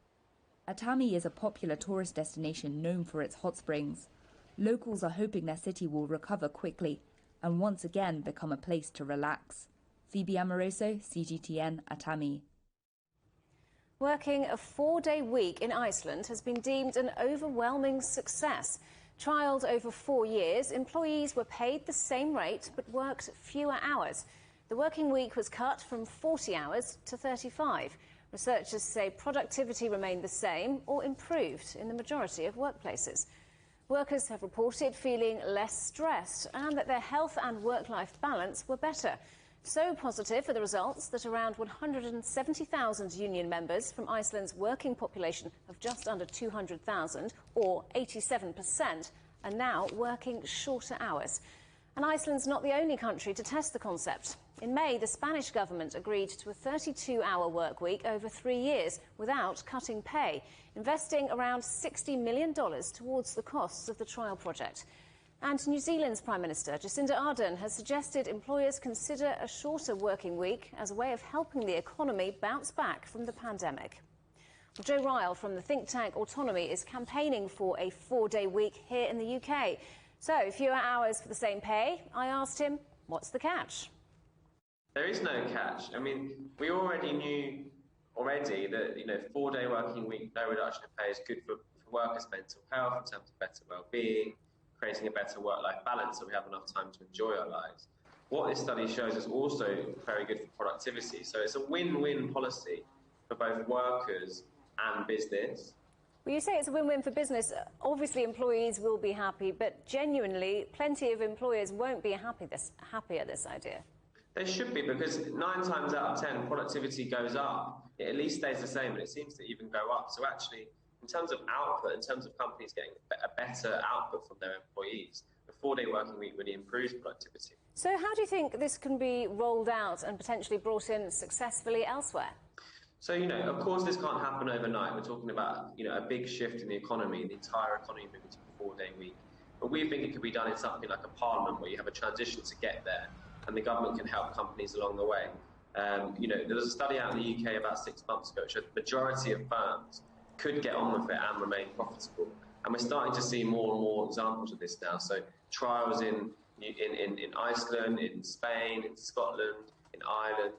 Atami is a popular tourist destination known for its hot springs. Locals are hoping their city will recover quickly and once again become a place to relax. Phoebe Amoroso, CGTN, Atami. Working a 4-day week in Iceland has been deemed an overwhelming success. Trialled over 4 years, employees were paid the same rate but worked fewer hours. The working week was cut from 40 hours to 35. Researchers say productivity remained the same or improved in the majority of workplaces. Workers have reported feeling less stressed and that their health and work-life balance were better. So positive are the results that around 170,000 union members from Iceland's working population of just under 200,000, or 87%, are now working shorter hours. And Iceland's not the only country to test the concept. In May, the Spanish government agreed to a 32-hour work week over 3 years without cutting pay, investing around $60 million towards the costs of the trial project. And New Zealand's Prime Minister, Jacinda Ardern, has suggested employers consider a shorter working week as a way of helping the economy bounce back from the pandemic. Well, Joe Ryle from the think tank Autonomy is campaigning for a 4-day week here in the UK. So, fewer hours for the same pay. I asked him, what's the catch? There is no catch. I mean, we already knew that, 4-day working week, no reduction in pay is good for workers' mental health in terms of better well-being, creating a better work-life balance so we have enough time to enjoy our lives. What this study shows is also very good for productivity. So it's a win-win policy for both workers and business. Well, you say it's a win-win for business. Obviously, employees will be happy, but genuinely, plenty of employers won't be happy at this idea. They should be, because 9 times out of 10, productivity goes up. It at least stays the same, and it seems to even go up. So actually, in terms of output, in terms of companies getting a better output from their employees, the 4-day working week really improves productivity. So how do you think this can be rolled out and potentially brought in successfully elsewhere? So, of course this can't happen overnight. We're talking about, a big shift in the economy, the entire economy moving to a 4-day week. But we think it could be done in something like a parliament where you have a transition to get there and the government can help companies along the way. There was a study out in the UK about 6 months ago which showed the majority of firms could get on with it and remain profitable. And we're starting to see more and more examples of this now. So trials in Iceland, in Spain, in Scotland, in Ireland,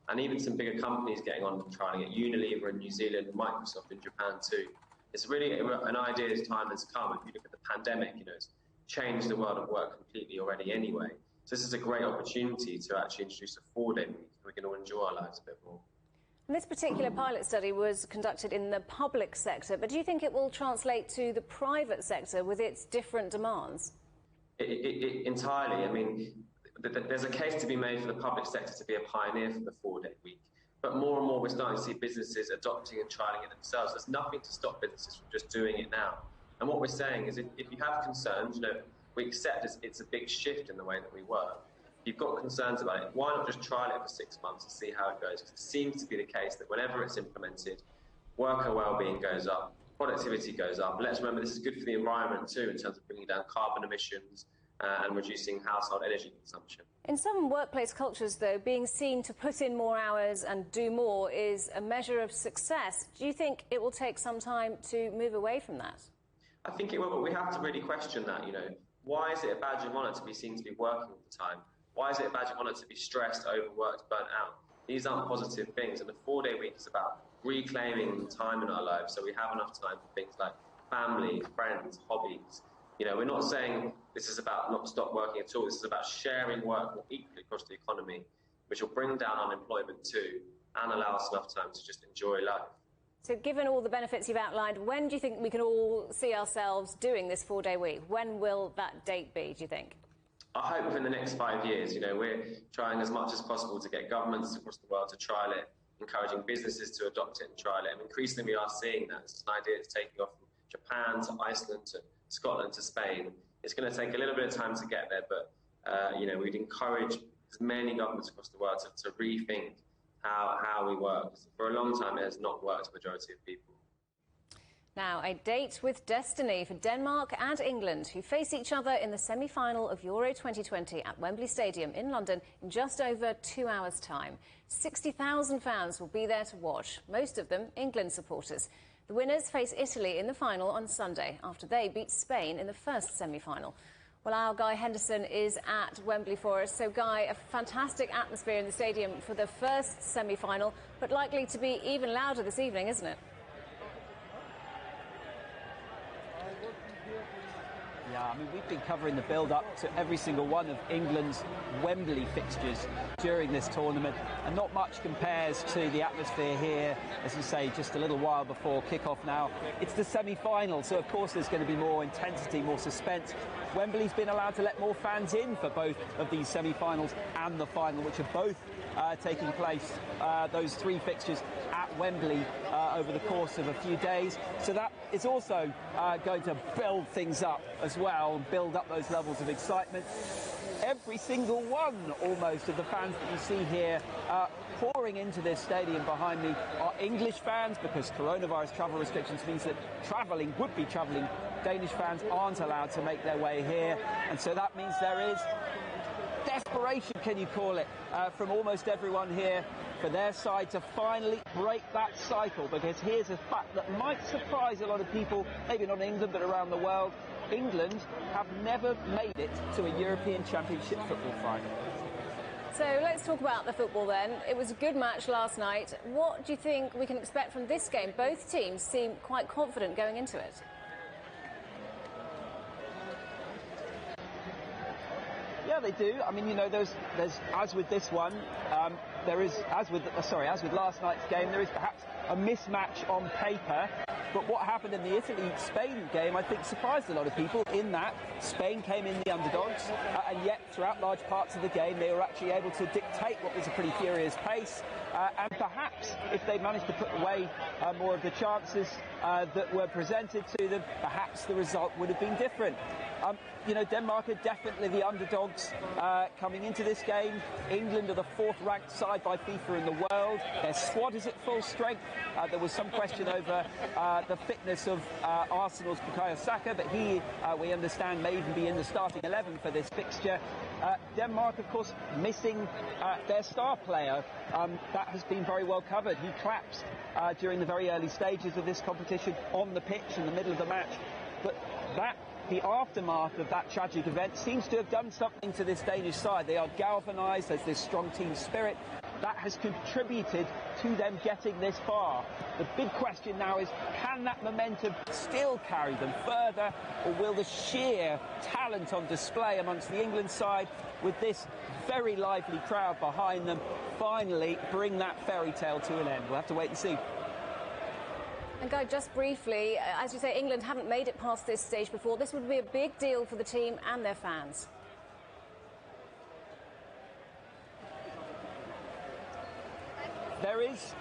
and even some bigger companies getting on and trialing it. Unilever in New Zealand, Microsoft in Japan too. It's really an idea as time has come. If you look at the pandemic, it's changed the world of work completely already anyway. So this is a great opportunity to actually introduce a 4-day week. We can all enjoy our lives a bit more. And this particular pilot study was conducted in the public sector, but do you think it will translate to the private sector with its different demands? Entirely. I mean, there's a case to be made for the public sector to be a pioneer for the 4-day week. But more and more we're starting to see businesses adopting and trialling it themselves. There's nothing to stop businesses from just doing it now. And what we're saying is if you have concerns, we accept it's a big shift in the way that we work. If you've got concerns about it, why not just trial it for 6 months and see how it goes? Because it seems to be the case that whenever it's implemented, worker well-being goes up, productivity goes up. And let's remember this is good for the environment too in terms of bringing down carbon emissions and reducing household energy consumption. In some workplace cultures, though, being seen to put in more hours and do more is a measure of success. Do you think it will take some time to move away from that? I think it will, but we have to really question that, Why is it a badge of honour to be seen to be working all the time? Why is it a badge of honour to be stressed, overworked, burnt out? These aren't positive things, and the 4-day week is about reclaiming time in our lives so we have enough time for things like family, friends, hobbies. We're not saying this is about not stop working at all. This is about sharing work more equally across the economy, which will bring down unemployment too and allow us enough time to just enjoy life. So given all the benefits you've outlined, when do you think we can all see ourselves doing this 4-day week? When will that date be, do you think? I hope within the next 5 years. We're trying as much as possible to get governments across the world to trial it, encouraging businesses to adopt it and trial it. And increasingly we are seeing that. It's an idea that's taking off from Japan to Iceland to Scotland to Spain. It's going to take a little bit of time to get there, but we'd encourage as many governments across the world to rethink how we work. For a long time, it has not worked for the majority of people. Now, a date with destiny for Denmark and England, who face each other in the semi-final of Euro 2020 at Wembley Stadium in London in just over 2 hours' time. 60,000 fans will be there to watch, most of them England supporters. The winners face Italy in the final on Sunday after they beat Spain in the first semi-final. Well, our Guy Henderson is at Wembley for us. So, Guy, a fantastic atmosphere in the stadium for the first semi-final, but likely to be even louder this evening, isn't it? Yeah, we've been covering the build-up to every single one of England's Wembley fixtures during this tournament, and not much compares to the atmosphere here, as you say, just a little while before kick-off now. It's the semi-final, so of course there's going to be more intensity, more suspense. Wembley's been allowed to let more fans in for both of these semi-finals and the final, which are both taking place, those 3 fixtures at Wembley over the course of a few days. So that is also going to build things up as well, build up those levels of excitement. Every single one, almost, of the fans that you see here pouring into this stadium behind me are English fans, because coronavirus travel restrictions means that would-be travelling Danish fans aren't allowed to make their way here. And so that means there is desperation, can you call it, from almost everyone here for their side to finally break that cycle, because here's a fact that might surprise a lot of people, maybe not in England but around the world. England have never made it to a European Championship football final. So let's talk about the football then. It was a good match last night. What do you think we can expect from this game? Both teams seem quite confident going into it. Yeah, they do. I mean, you know, there's as with this one, there is, as with last night's game, there is perhaps a mismatch on paper. But what happened in the Italy-Spain game, I think, surprised a lot of people, in that Spain came in the underdogs, and yet throughout large parts of the game they were actually able to dictate what was a pretty furious pace. And perhaps if they managed to put away more of the chances that were presented to them, perhaps the result would have been different. You know, Denmark are definitely the underdogs coming into this game. England are the 4th-ranked side by FIFA in the world. Their squad is at full strength. There was some question over the fitness of Arsenal's Bukayo Saka, but he, we understand, may even be in the starting 11 for this fixture. Denmark, of course, missing their star player. That has been very well covered. He collapsed during the very early stages of this competition on the pitch in the middle of the match. But the aftermath of that tragic event seems to have done something to this Danish side. They are galvanised. There's this strong team spirit that has contributed to them getting this far. The big question now is, can that momentum still carry them further, or will the sheer talent on display amongst the England side, with this very lively crowd behind them, finally bring that fairy tale to an end? We'll have to wait and see. And Guy, just briefly, as you say, England haven't made it past this stage before. This would be a big deal for the team and their fans. There is,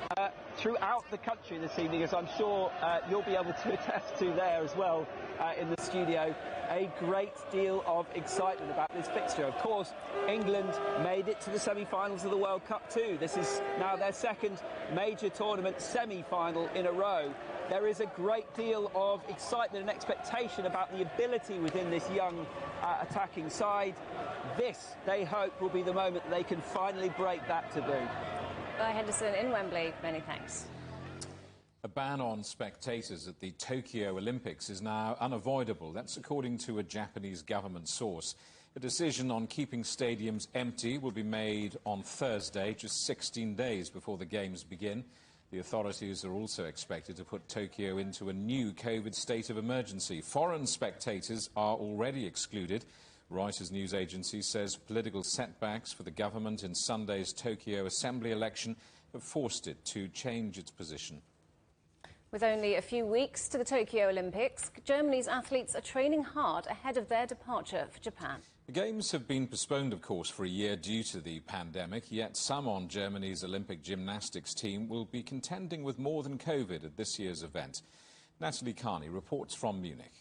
throughout the country this evening, as I'm sure you'll be able to attest to there as well in the studio, a great deal of excitement about this fixture. Of course, England made it to the semi-finals of the World Cup too. This is now their second major tournament semi-final in a row. There is a great deal of excitement and expectation about the ability within this young attacking side. This, they hope, will be the moment that they can finally break that taboo. Guy Henderson in Wembley, many thanks. A ban on spectators at the Tokyo Olympics is now unavoidable. That's according to a Japanese government source. A decision on keeping stadiums empty will be made on Thursday, just 16 days before the Games begin. The authorities are also expected to put Tokyo into a new COVID state of emergency. Foreign spectators are already excluded. Reuters news agency says political setbacks for the government in Sunday's Tokyo Assembly election have forced it to change its position. With only a few weeks to the Tokyo Olympics, Germany's athletes are training hard ahead of their departure for Japan. The Games have been postponed, of course, for a year due to the pandemic, yet some on Germany's Olympic gymnastics team will be contending with more than COVID at this year's event. Natalie Carney reports from Munich.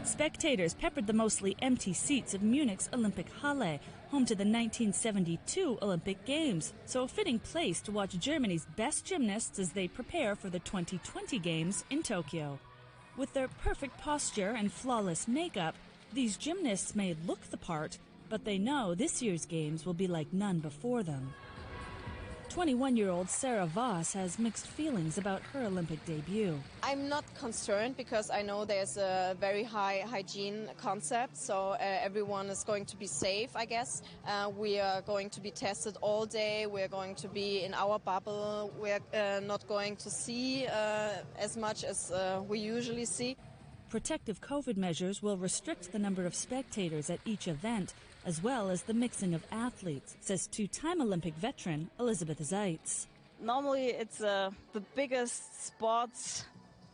Spectators peppered the mostly empty seats of Munich's Olympic Halle, home to the 1972 Olympic Games, so a fitting place to watch Germany's best gymnasts as they prepare for the 2020 Games in Tokyo. With their perfect posture and flawless makeup, these gymnasts may look the part, but they know this year's Games will be like none before them. 21-year-old Sarah Voss has mixed feelings about her Olympic debut. I'm not concerned because I know there's a very high hygiene concept, so everyone is going to be safe, I guess. We are going to be tested all day. We're going to be in our bubble. We're not going to see as much as we usually see. Protective COVID measures will restrict the number of spectators at each event, as well as the mixing of athletes, says two-time Olympic veteran Elizabeth Zeitz. Normally it's the biggest sports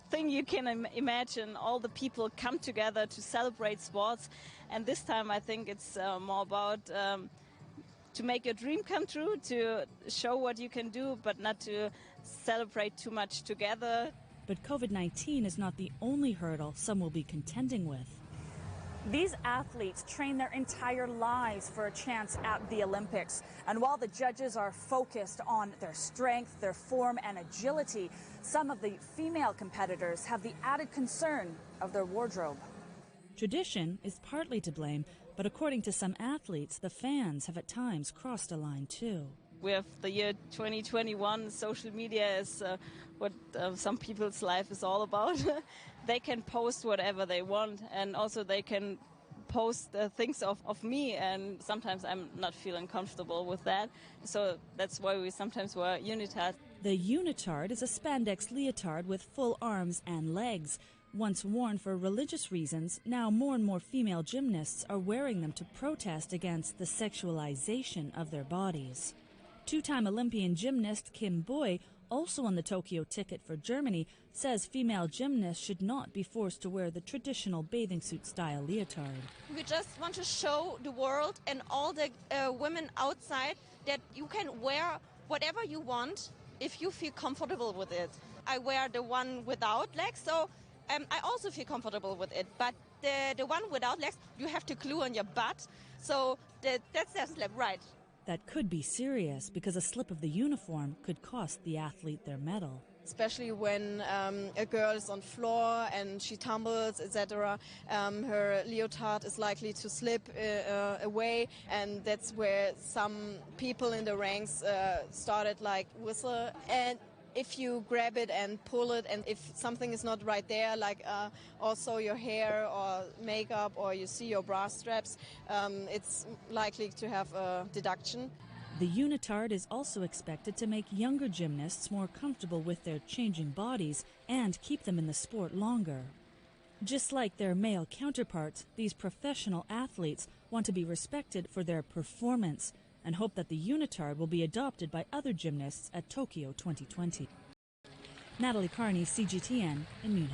thing you can imagine. All the people come together to celebrate sports, and this time I think it's more about to make your dream come true, to show what you can do, but not to celebrate too much together. But COVID-19 is not the only hurdle some will be contending with. These athletes train their entire lives for a chance at the Olympics. And while the judges are focused on their strength, their form and agility, some of the female competitors have the added concern of their wardrobe. Tradition is partly to blame, but according to some athletes, the fans have at times crossed a line too. We have the year 2021. Social media is what some people's life is all about. They can post whatever they want, and also they can post things of me, and sometimes I'm not feeling comfortable with that. So that's why we sometimes wear unitard. The unitard is a spandex leotard with full arms and legs. Once worn for religious reasons, now more and more female gymnasts are wearing them to protest against the sexualization of their bodies. Two-time Olympian gymnast Kim Boy, also on the Tokyo ticket for Germany, says female gymnasts should not be forced to wear the traditional bathing suit style leotard. We just want to show the world and all the women outside that you can wear whatever you want if you feel comfortable with it. I wear the one without legs, so I also feel comfortable with it. But the one without legs, you have to glue on your butt, so that's just right. That could be serious because a slip of the uniform could cost the athlete their medal. Especially when a girl is on floor and she tumbles, etc. Her leotard is likely to slip away, and that's where some people in the ranks started like whistle. And if you grab it and pull it, and if something is not right there, like also your hair or makeup, or you see your bra straps, it's likely to have a deduction. The unitard is also expected to make younger gymnasts more comfortable with their changing bodies and keep them in the sport longer. Just like their male counterparts, these professional athletes want to be respected for their performance and hope that the unitard will be adopted by other gymnasts at Tokyo 2020. Natalie Carney, CGTN in Munich.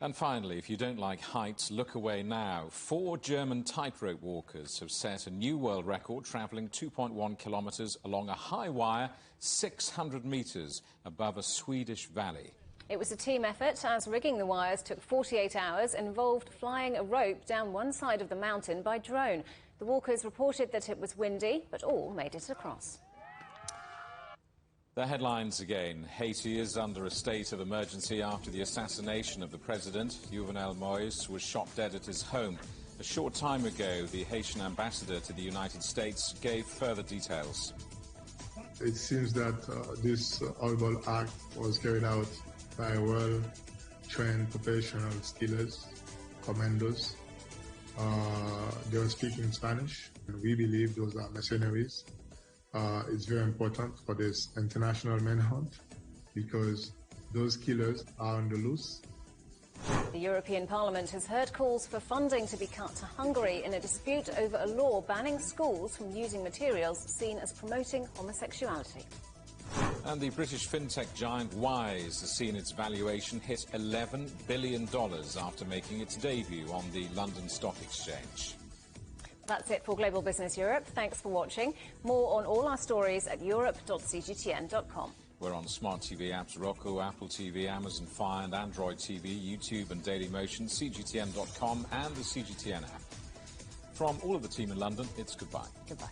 And finally, if you don't like heights, look away now. 4 German tightrope walkers have set a new world record, travelling 2.1 kilometres along a high wire 600 metres above a Swedish valley. It was a team effort, as rigging the wires took 48 hours and involved flying a rope down one side of the mountain by drone. The walkers reported that it was windy, but all made it across. The headlines again. Haiti is under a state of emergency after the assassination of the president. Jovenel Moïse was shot dead at his home. A short time ago, the Haitian ambassador to the United States gave further details. It seems that this horrible act was carried out by well-trained professional killers, commandos. They were speaking Spanish, and we believe those are mercenaries. It's very important for this international manhunt because those killers are on the loose. The European Parliament has heard calls for funding to be cut to Hungary in a dispute over a law banning schools from using materials seen as promoting homosexuality. And the British fintech giant Wise has seen its valuation hit $11 billion after making its debut on the London Stock Exchange. That's it for Global Business Europe. Thanks for watching. More on all our stories at europe.cgtn.com. We're on smart TV apps Roku, Apple TV, Amazon Fire and Android TV, YouTube and Dailymotion, CGTN.com and the CGTN app. From all of the team in London, it's goodbye. Goodbye.